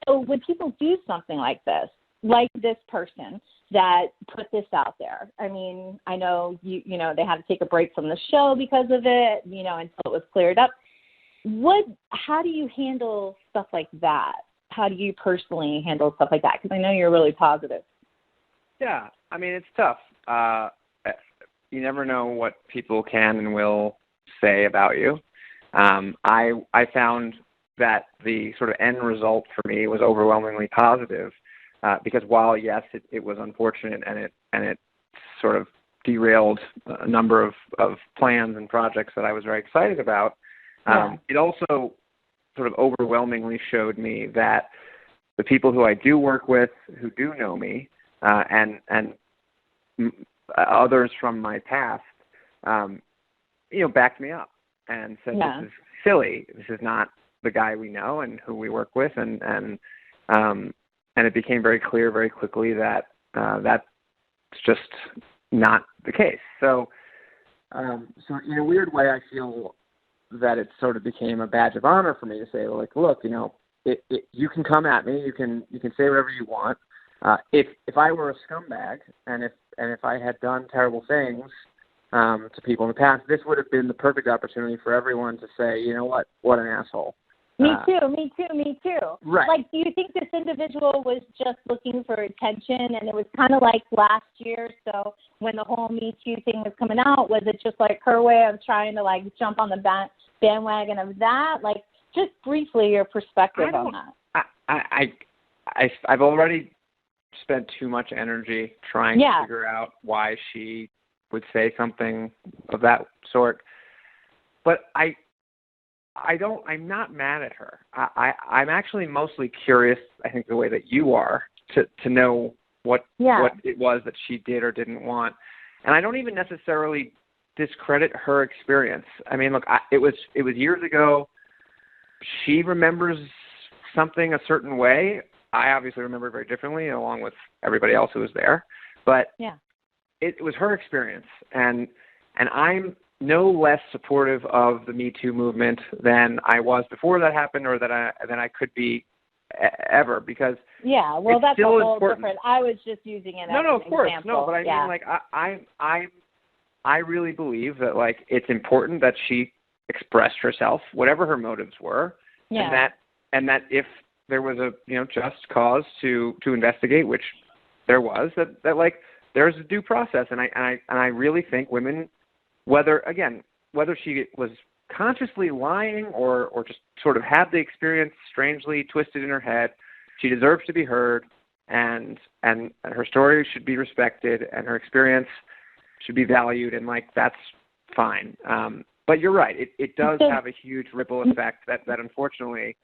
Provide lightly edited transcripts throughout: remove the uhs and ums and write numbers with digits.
So when people do something like this person that put this out there, I mean, I know, they had to take a break from the show because of it, until it was cleared up. How do you handle stuff like that? How do you personally handle stuff like that? Because I know you're really positive. Yeah, I mean, it's tough. You never know what people can and will say about you. I found that the sort of end result for me was overwhelmingly positive because while, yes, it was unfortunate and it sort of derailed a number of plans and projects that I was very excited about, it also sort of overwhelmingly showed me that the people who I do work with, who do know me, and others from my past, backed me up and said, this is silly. This is not the guy we know and who we work with. And it became very clear very quickly that that's just not the case. So in a weird way, I feel that it sort of became a badge of honor for me to say, like, look, you can come at me, you can say whatever you want. If I were a scumbag and if I had done terrible things to people in the past, this would have been the perfect opportunity for everyone to say, you know what an asshole. Me too. Right. Like, do you think this individual was just looking for attention and it was kind of like last year? So when the whole Me Too thing was coming out, was it just like her way of trying to like jump on the bandwagon of that? Like, just briefly your perspective on that. I've already spent too much energy trying to figure out why she would say something of that sort. But I'm not mad at her. I'm actually mostly curious, I think the way that you are, to know what it was that she did or didn't want. And I don't even necessarily discredit her experience. I mean, look, it was years ago. She remembers something a certain way. I obviously remember it very differently, along with everybody else who was there. But it was her experience, and I'm no less supportive of the Me Too movement than I was before that happened, or than I could be ever, because that's still a whole important. different. I was just using it as an of course, example. no, but I mean, like I really believe that like it's important that she expressed herself, whatever her motives were, and that if there was a just cause to investigate, which there was, that like there's a due process, and I really think women, whether she was consciously lying or just sort of had the experience strangely twisted in her head, she deserves to be heard, and her story should be respected, and her experience should be valued, and like that's fine. But you're right, it does have a huge ripple effect that unfortunately,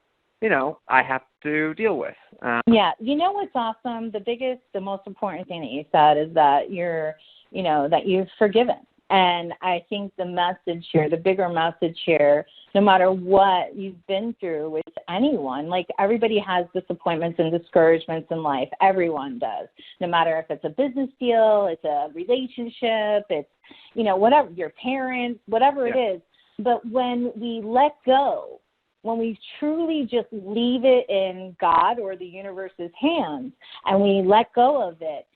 I have to deal with. What's awesome? The most important thing that you said is that that you've forgiven. And I think the message here, the bigger message here, no matter what you've been through with anyone, like everybody has disappointments and discouragements in life. Everyone does. No matter if it's a business deal, it's a relationship, it's, whatever, your parents, whatever it is. But when we let go, when we truly just leave it in God or the universe's hands and we let go of it,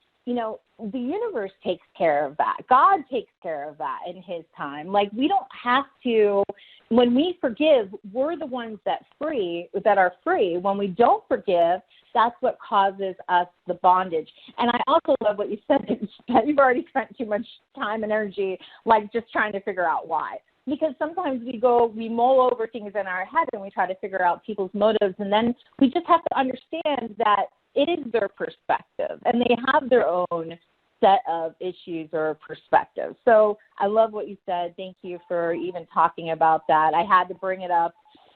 the universe takes care of that. God takes care of that in his time. Like, we don't have to, when we forgive, we're the ones that are free. When we don't forgive, that's what causes us the bondage. And I also love what you said, that you've already spent too much time and energy, like, just trying to figure out why. Because sometimes we mull over things in our head and we try to figure out people's motives, and then we just have to understand that it is their perspective, and they have their own set of issues or perspectives. So I love what you said. Thank you for even talking about that. I had to bring it up